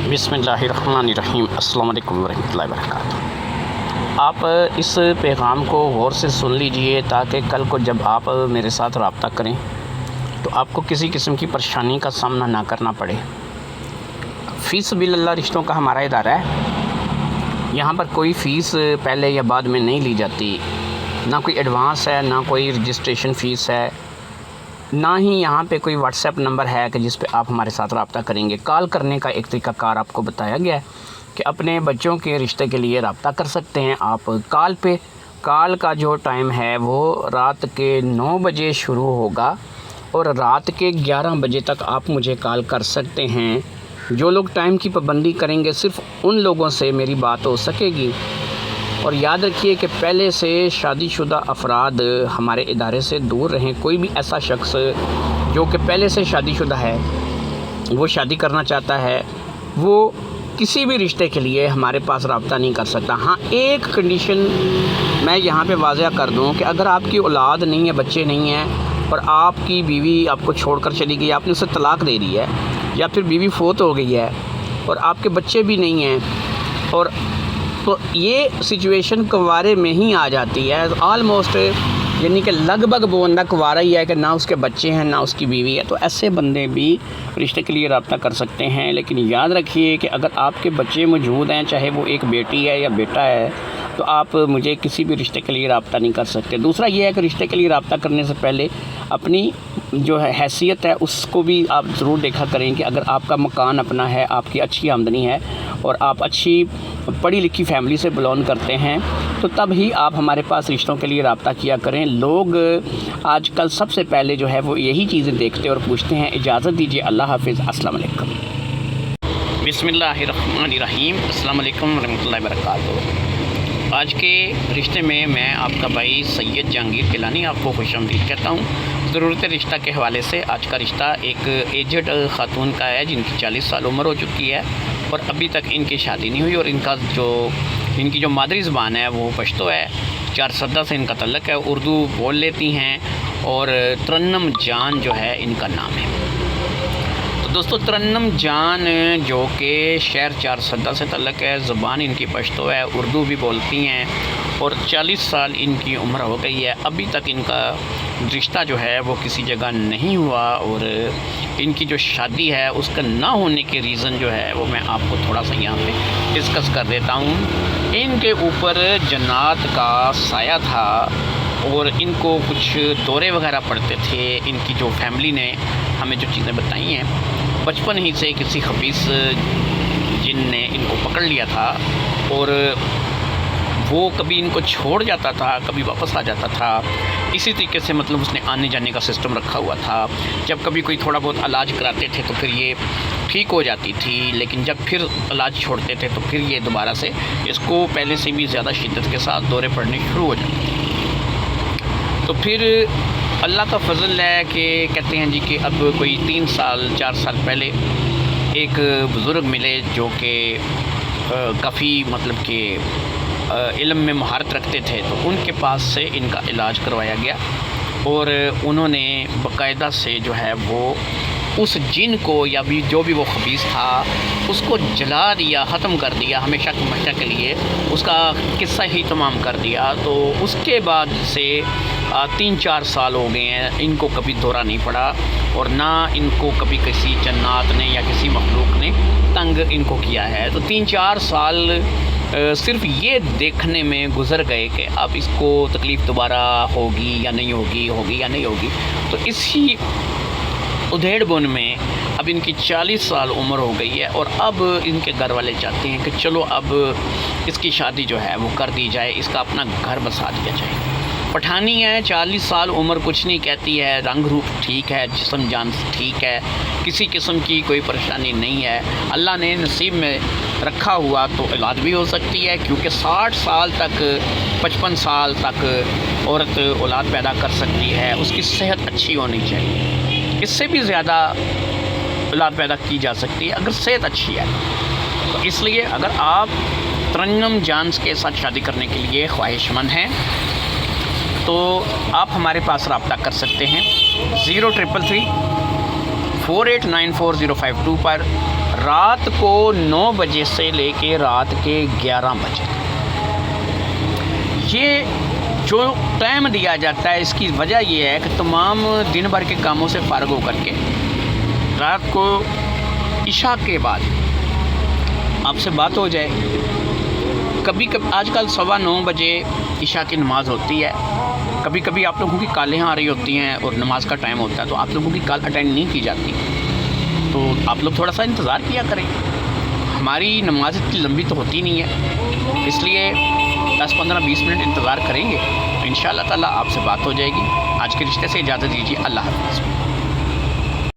बिस्मिल्लाहिर्रहमानिर्रहीम। अस्सलाम वालेकुम वरहमतुल्लाहि वबरकातुहू। आप इस पैगाम को गौर से सुन लीजिए ताकि कल को जब आप मेरे साथ रब्ता करें तो आपको किसी किस्म की परेशानी का सामना ना करना पड़े। फ़ी सबिलिल्लाह रिश्तों का हमारा इदारा है। यहाँ पर कोई फ़ीस पहले या बाद में नहीं ली जाती, ना कोई एडवांस है, ना कोई रजिस्ट्रेशन फ़ीस है, ना ही यहाँ पे कोई व्हाट्सएप नंबर है कि जिस पे आप हमारे साथ रब्ता करेंगे। कॉल करने का एक तरीक़ाकार आपको बताया गया है कि अपने बच्चों के रिश्ते के लिए रब्ता कर सकते हैं आप कॉल पे। कॉल का जो टाइम है वो रात के 9 बजे शुरू होगा और रात के 11 बजे तक आप मुझे कॉल कर सकते हैं। जो लोग टाइम की पाबंदी करेंगे सिर्फ़ उन लोगों से मेरी बात हो सकेगी। और याद रखिए कि पहले से शादीशुदा अफराद हमारे इदारे से दूर रहें। कोई भी ऐसा शख्स जो कि पहले से शादीशुदा है, वो शादी करना चाहता है, वो किसी भी रिश्ते के लिए हमारे पास रब्ता नहीं कर सकता। हाँ, एक कंडीशन मैं यहाँ पे वाज़ह कर दूँ कि अगर आपकी औलाद नहीं है, बच्चे नहीं हैं और आपकी बीवी आपको छोड़कर चली गई, आपने उसे तलाक दे दी है, या फिर बीवी फोत हो गई है और आपके बच्चे भी नहीं हैं, और तो ये सिचुएशन कुंवारे में ही आ जाती है। ऑलमोस्ट यानी कि लगभग वो बंदा कुंवारा ही है कि ना उसके बच्चे हैं ना उसकी बीवी है, तो ऐसे बंदे भी रिश्ते के लिए रब्ता कर सकते हैं। लेकिन याद रखिए कि अगर आपके बच्चे मौजूद हैं, चाहे वो एक बेटी है या बेटा है, तो आप मुझे किसी भी रिश्ते के लिए रब्ता नहीं कर सकते। दूसरा ये है कि रिश्ते के लिए रब्ता करने से पहले अपनी जो है हैसियत है उसको भी आप ज़रूर देखा करें कि अगर आपका मकान अपना है, आपकी अच्छी आमदनी है और आप अच्छी पढ़ी लिखी फैमिली से बिलोंग करते हैं, तो तब ही आप हमारे पास रिश्तों के लिए रब्ता किया करें। लोग आजकल सबसे पहले जो है वो यही चीज़ें देखते और पूछते हैं। इजाज़त दीजिए, अल्लाह हाफ़िज़, अस्सलाम वालेकुम। बिस्मिल्लाहिर्रहमानिर्रहीम, अस्सलाम वालेकुम वरहमतुल्लाहि वबरकातुहू। आज के रिश्ते में मैं आपका भाई सैयद जहांगीर किलानी आपको खुशामदीद कहता हूँ। ज़रूरत रिश्ता के हवाले से आज का रिश्ता एक एजड ख़ातून का है जिनकी 40 साल उम्र हो चुकी है और अभी तक इनकी शादी नहीं हुई, और इनकी जो मादरी ज़बान है वो पश्तो है। 4 सदा से इनका तल्लक है, उर्दू बोल लेती हैं और तरन्नम जान जो है इनका नाम है। तो दोस्तों, तरन्नम जान जो कि शहर 4 सदा से तल्लक है, ज़बान इनकी पश्तो है, उर्दू भी बोलती हैं और 40 साल इनकी उम्र हो गई है। अभी तक इनका रिश्ता जो है वो किसी जगह नहीं हुआ, और इनकी जो शादी है उसका ना होने के रीज़न जो है वो मैं आपको थोड़ा सा यहाँ पे डिस्कस कर देता हूँ। इनके ऊपर जन्नत का साया था और इनको कुछ दौरे वगैरह पड़ते थे। इनकी जो फैमिली ने हमें जो चीज़ें बताई हैं, बचपन ही से किसी खबीस जिन ने इनको पकड़ लिया था और वो कभी इनको छोड़ जाता था, कभी वापस आ जाता था। इसी तरीके से मतलब उसने आने जाने का सिस्टम रखा हुआ था। जब कभी कोई थोड़ा बहुत इलाज कराते थे तो फिर ये ठीक हो जाती थी, लेकिन जब फिर इलाज छोड़ते थे तो फिर ये दोबारा से इसको पहले से भी ज़्यादा शिद्दत के साथ दौरे पड़ने शुरू हो जाते थे। तो फिर अल्लाह का फजल है कि कहते हैं जी कि अब कोई 3 साल 4 साल पहले एक बुज़ुर्ग मिले जो कि काफ़ी मतलब कि इल्म में महारत रखते थे, तो उनके पास से इनका इलाज करवाया गया और उन्होंने बाकायदा से जो है वो उस जिन को या भी जो भी वो खबीस था उसको जला दिया, ख़त्म कर दिया, हमेशा के लिए उसका किस्सा ही तमाम कर दिया। तो उसके बाद से 3-4 साल हो गए हैं, इनको कभी दौरा नहीं पड़ा और ना इनको कभी किसी जन्नत ने या किसी मखलूक ने तंग इनको किया है। तो 3-4 साल सिर्फ ये देखने में गुज़र गए कि अब इसको तकलीफ़ दोबारा होगी या नहीं होगी, होगी या नहीं होगी। तो इसी उधेड़ बुन में अब इनकी 40 साल उम्र हो गई है और अब इनके घर वाले चाहते हैं कि चलो अब इसकी शादी जो है वो कर दी जाए, इसका अपना घर बसा दिया जाए। पठानी है, 40 साल उम्र कुछ नहीं कहती है, रंग रूप ठीक है, जिस्म जान ठीक है, किसी किस्म की कोई परेशानी नहीं है। अल्लाह ने नसीब में रखा हुआ तो औलाद भी हो सकती है, क्योंकि 60 साल तक 55 साल तक औरत औलाद पैदा कर सकती है। उसकी सेहत अच्छी होनी चाहिए, इससे भी ज़्यादा औलाद पैदा की जा सकती है अगर सेहत अच्छी है। तो इसलिए अगर आप तरन्नम जान के साथ शादी करने के लिए ख्वाहिशमंद हैं तो आप हमारे पास रब्ता कर सकते हैं 0333 4894 052 पर رات کو 9 بجے سے لے کے رات کے 11 بجے یہ جو ٹائم دیا جاتا ہے، اس کی وجہ یہ ہے کہ تمام دن بھر کے کاموں سے فارغ ہو کر کے رات کو عشاء کے بعد آپ سے بات ہو جائے۔ کبھی آج کل 9:15 بجے عشاء کی نماز ہوتی ہے، کبھی کبھی آپ لوگوں کی کالیں آ رہی ہوتی ہیں اور نماز کا ٹائم ہوتا ہے تو آپ لوگوں کی کال اٹینڈ نہیں کی جاتی، تو آپ لوگ تھوڑا سا انتظار کیا کریں۔ ہماری نماز اتنی لمبی تو ہوتی نہیں ہے، اس لیے 10 15 20 منٹ انتظار کریں گے تو انشاءاللہ تعالیٰ آپ سے بات ہو جائے گی۔ آج کے رشتے سے اجازت دیجیے، اللہ حافظ۔